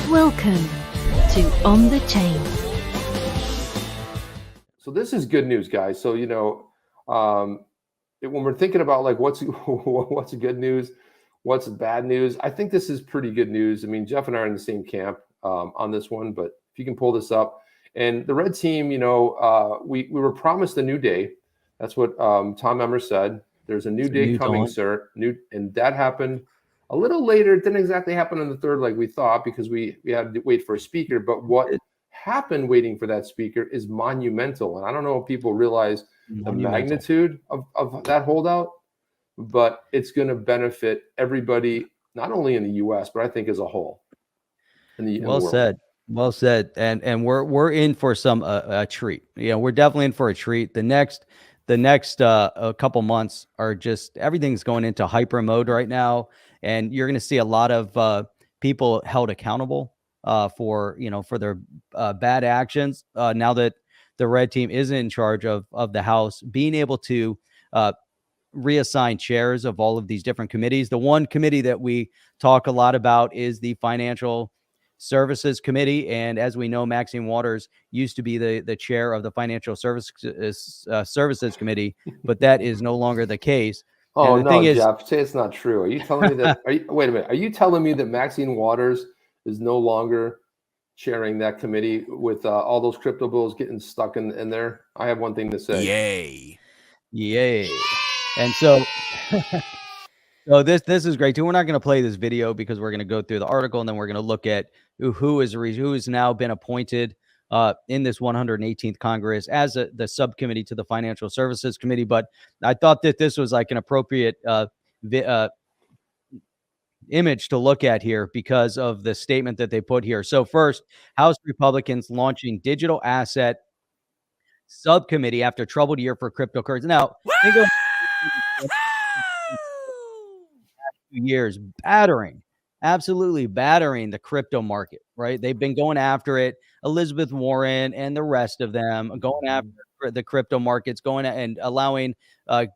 Welcome to On the Chain. So this is good news, guys. So, when we're thinking about like what's good news, what's bad news, I think this is pretty good news. I mean, Jeff and I are in the same camp on this one, but if you can pull this up. And the red team, we were promised a new day. That's what Tom Emmer said. There's a new day coming, sir. And that happened a little later. It didn't exactly happen on the 3rd like we thought because we had to wait for a speaker. But what happened waiting for that speaker is monumental. And I don't know if people realize the magnitude of that holdout, but it's going to benefit everybody, not only in the U.S., but I think as a whole. Well said. Well said. And we're in for some a treat. We're definitely in for a treat. The next couple months are just everything's going into hyper mode right now, and you're going to see a lot of people held accountable for their bad actions. Now that the red team is in charge of the House, being able to reassign chairs of all of these different committees. The one committee that we talk a lot about is the Financial Services Committee, and as we know, Maxine Waters used to be the chair of the Financial Services Committee, but that is no longer the case. Oh, no, Jeff, say it's not true. Are you telling me that? Wait a minute. Are you telling me that Maxine Waters is no longer chairing that committee with all those crypto bills getting stuck in there? I have one thing to say. Yay. And so so this is great too. We're not going to play this video because we're going to go through the article and then we're going to look at who has now been appointed in this 118th Congress as the subcommittee to the Financial Services Committee. But I thought that this was like an appropriate image to look at here because of the statement that they put here. So first, House Republicans launching digital asset subcommittee after troubled year for cryptocurrency. Now, years absolutely battering the crypto market, right? They've been going after it. Elizabeth Warren and the rest of them going after the crypto markets, going and allowing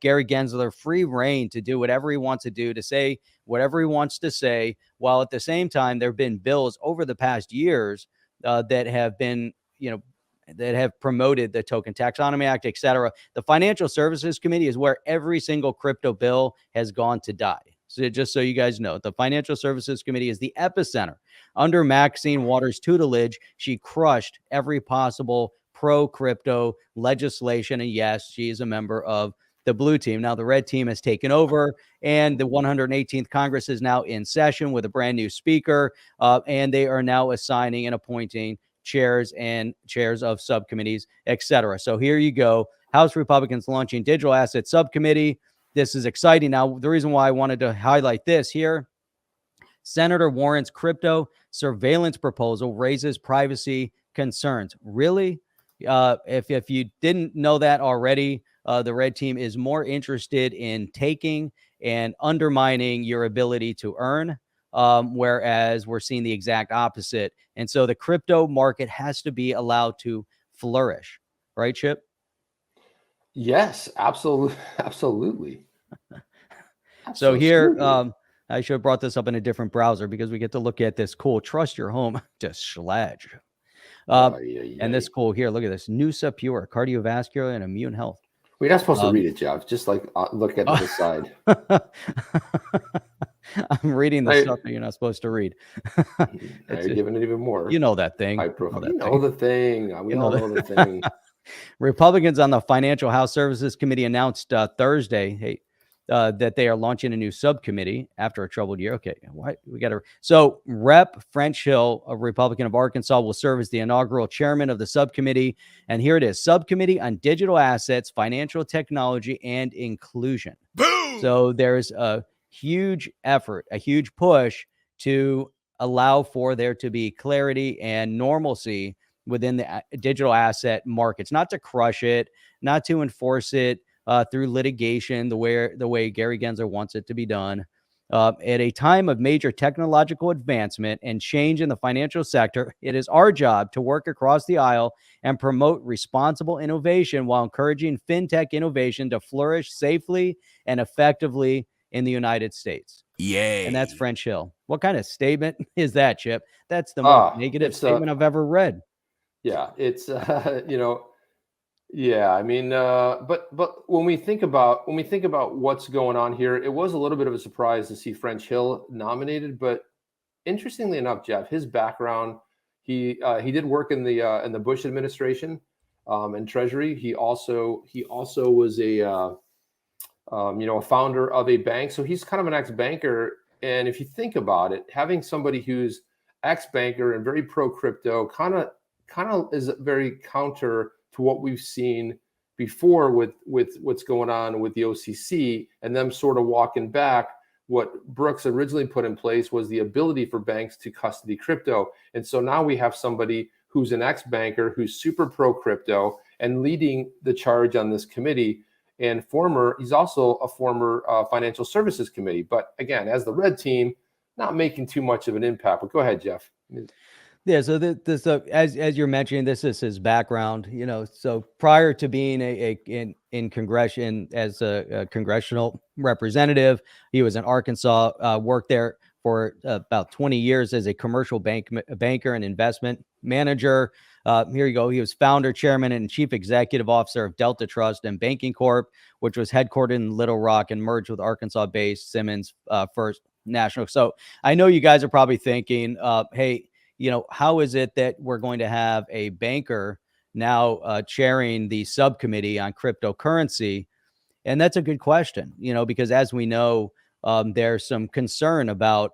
Gary Gensler free reign to do whatever he wants to do, to say whatever he wants to say, while at the same time there have been bills over the past years that have been, that have promoted the Token Taxonomy Act, et cetera. The Financial Services Committee is where every single crypto bill has gone to die. So just so you guys know, the Financial Services Committee is the epicenter. Under Maxine Waters' tutelage, she crushed every possible pro-crypto legislation. And yes, she is a member of the blue team. Now the red team has taken over, and the 118th Congress is now in session with a brand new speaker, and they are now assigning and appointing chairs of subcommittees, etc. So here you go. House Republicans launching digital asset subcommittee. This is exciting. Now, the reason why I wanted to highlight this here, Senator Warren's crypto surveillance proposal raises privacy concerns. Really? If you didn't know that already, the red team is more interested in taking and undermining your ability to earn, whereas we're seeing the exact opposite. And so the crypto market has to be allowed to flourish. Right, Chip? Yes, absolutely. So here, I should have brought this up in a different browser because we get to look at this cool Trust Your Home to Schlage. And this cool here, look at this. Noosa Pure, cardiovascular and immune health. We're not supposed to read it, Jeff. Just like look at the side. I'm reading the stuff that you're not supposed to read. You're giving it even more. You know that thing. We all know the thing. Republicans on the Financial House Services Committee announced Thursday, that they are launching a new subcommittee after a troubled year. Okay, so Rep. French Hill, a Republican of Arkansas, will serve as the inaugural chairman of the subcommittee. And here it is: Subcommittee on Digital Assets, Financial Technology, and Inclusion. Boom! So there's a huge effort, a huge push to allow for there to be clarity and normalcy within the digital asset markets, not to crush it, not to enforce it through litigation the way Gary Gensler wants it to be done. At a time of major technological advancement and change in the financial sector, it is our job to work across the aisle and promote responsible innovation while encouraging fintech innovation to flourish safely and effectively in the United States. Yay. And that's French Hill. What kind of statement is that, Chip? That's the most negative it's statement I've ever read. Yeah, it's yeah. I mean, but when we think about what's going on here, it was a little bit of a surprise to see French Hill nominated. But interestingly enough, Jeff, his background, he did work in the Bush administration and Treasury. He also was a a founder of a bank. So he's kind of an ex-banker. And if you think about it, having somebody who's ex-banker and very pro-crypto kind of is very counter to what we've seen before with what's going on with the OCC and them sort of walking back. What Brooks originally put in place was the ability for banks to custody crypto. And so now we have somebody who's an ex-banker who's super pro-crypto and leading the charge on this committee. And he's also a former financial services committee. But again, as the red team, not making too much of an impact. But go ahead, Jeff. Yeah, so this as you're mentioning, this is his background. So prior to being in Congression as a congressional representative, he was in Arkansas. Worked there for about 20 years as a commercial banker and investment manager. Here you go. He was founder, chairman, and chief executive officer of Delta Trust and Banking Corp, which was headquartered in Little Rock and merged with Arkansas-based Simmons First National. So I know you guys are probably thinking, hey, how is it that we're going to have a banker now chairing the subcommittee on cryptocurrency? And that's a good question, because as we know, there's some concern about,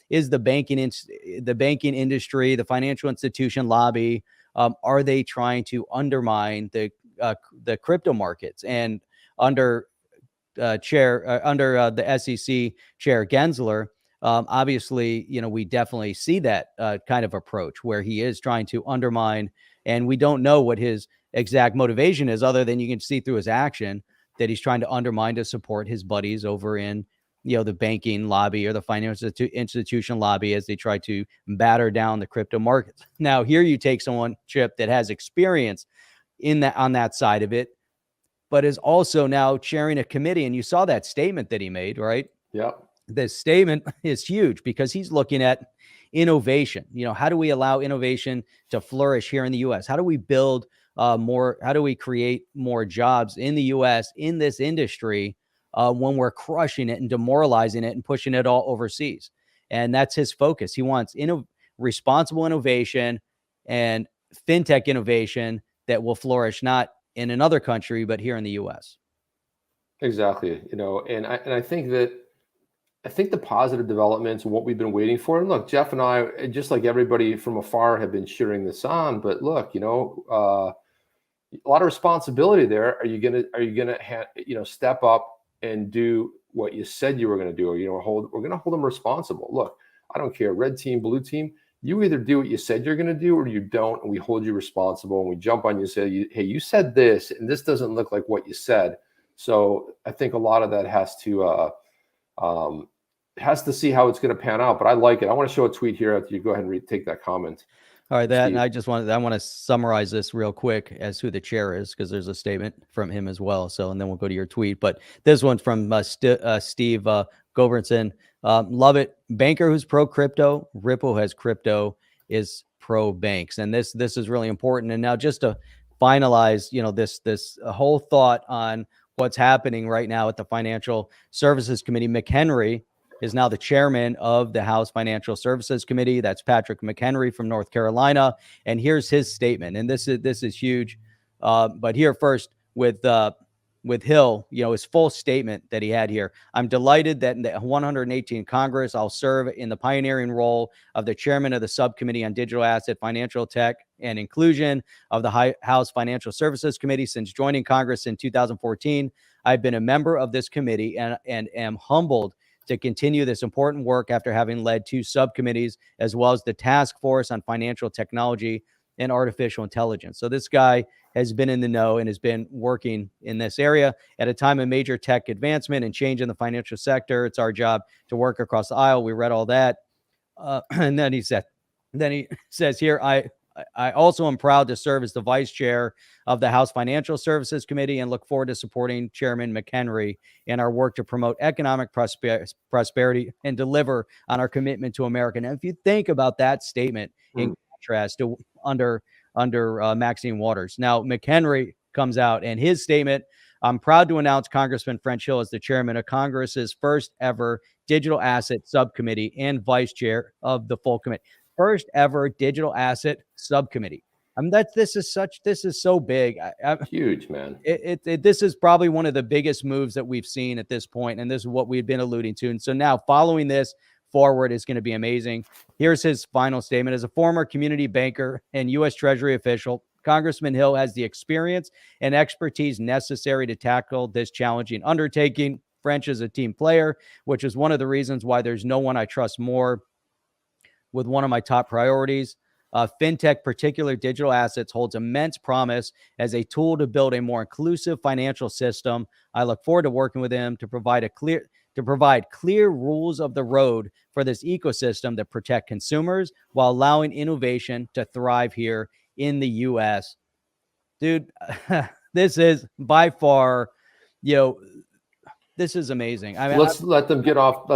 is the banking industry, the financial institution lobby, are they trying to undermine the crypto markets? And under the SEC chair Gensler, obviously, we definitely see that kind of approach where he is trying to undermine, and we don't know what his exact motivation is, other than you can see through his action that he's trying to undermine to support his buddies over in the banking lobby or the financial institution lobby as they try to batter down the crypto markets. Now, here you take someone, Chip, that has experience on that side of it, but is also now chairing a committee. And you saw that statement that he made, right? Yep. This statement is huge because he's looking at innovation. How do we allow innovation to flourish here in the U.S.? How do we build more? How do we create more jobs in the U.S. in this industry when we're crushing it and demoralizing it and pushing it all overseas? And that's his focus. He wants responsible innovation and fintech innovation that will flourish not in another country, but here in the U.S. Exactly. And I think the positive developments and what we've been waiting for. And look, Jeff and I, just like everybody from afar, have been cheering this on. But look, a lot of responsibility there. Are you gonna step up and do what you said you were going to do? Or we're going to hold them responsible. Look, I don't care, red team, blue team. You either do what you said you're going to do, or you don't, and we hold you responsible. And we jump on you and say, hey, you said this, and this doesn't look like what you said. So I think a lot of that has to see how it's going to pan out. But I like it. I want to show a tweet here after you go ahead and take that comment. All right, and I want to summarize this real quick as who the chair is, because there's a statement from him as well. So, and then we'll go to your tweet. But this one's from Steve Gobertson. Love it. Banker who's pro crypto. Ripple has crypto, is pro banks, and this is really important. And now, just to finalize, this whole thought on what's happening right now at the Financial Services Committee. McHenry is now the chairman of the House Financial Services Committee. That's Patrick McHenry from North Carolina. And here's his statement. And this is huge. But here first with Hill, his full statement that he had here. I'm delighted that in the 118th Congress, I'll serve in the pioneering role of the chairman of the Subcommittee on Digital Asset, Financial Tech, and Inclusion of the House Financial Services Committee. Since joining Congress in 2014, I've been a member of this committee and am humbled to continue this important work after having led 2 subcommittees, as well as the Task Force on Financial Technology and Artificial Intelligence. So this guy has been in the know and has been working in this area at a time of major tech advancement and change in the financial sector. It's our job to work across the aisle. We read all that. And then he says here, I also am proud to serve as the vice chair of the House Financial Services Committee and look forward to supporting Chairman McHenry in our work to promote economic prosperity and deliver on our commitment to America. And if you think about that statement in contrast to under Maxine Waters, now McHenry comes out and his statement, I'm proud to announce Congressman French Hill as the chairman of Congress's first ever digital asset subcommittee and vice chair of the full committee. First ever digital asset subcommittee. I mean, this is so big. Huge, man. This is probably one of the biggest moves that we've seen at this point, and this is what we've been alluding to. And so now following this forward is going to be amazing. Here's his final statement. As a former community banker and U.S. Treasury official, Congressman Hill has the experience and expertise necessary to tackle this challenging undertaking. French is a team player, which is one of the reasons why there's no one I trust more with one of my top priorities. Fintech, particular digital assets, holds immense promise as a tool to build a more inclusive financial system. I look forward to working with him to provide clear rules of the road for this ecosystem that protect consumers while allowing innovation to thrive here in the U.S. Dude, this is by far, this is amazing. I mean, let's let them get off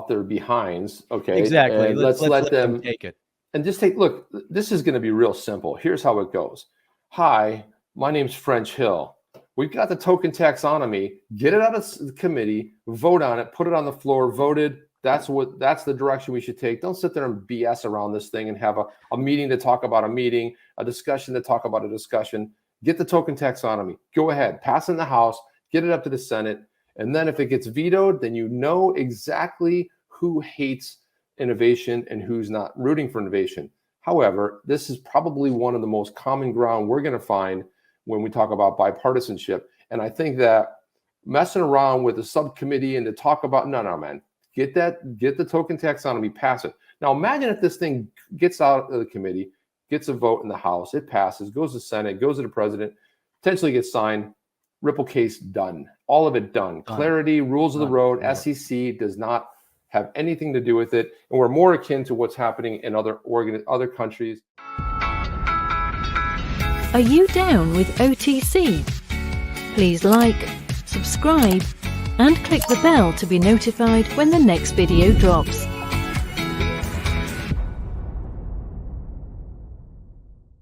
their behinds. Okay. Exactly. And let's let them take it. And just look, this is going to be real simple. Here's how it goes. Hi, my name's French Hill. We've got the token taxonomy. Get it out of the committee, vote on it, put it on the floor, voted. That's the direction we should take. Don't sit there and BS around this thing and have a meeting to talk about a meeting, a discussion to talk about a discussion. Get the token taxonomy. Go ahead, pass it in the House, get it up to the Senate. And then if it gets vetoed, then you know exactly who hates innovation and who's not rooting for innovation. However, this is probably one of the most common ground we're going to find when we talk about bipartisanship. And I think that messing around with the subcommittee and to talk about, no, man, get the token taxonomy, pass it. Now imagine if this thing gets out of the committee, gets a vote in the House, it passes, goes to the Senate, goes to the president, potentially gets signed, Ripple case done. All of it done. Clarity, rules of the road, SEC does not have anything to do with it. And we're more akin to what's happening in other countries. Are you down with OTC? Please like, subscribe, and click the bell to be notified when the next video drops.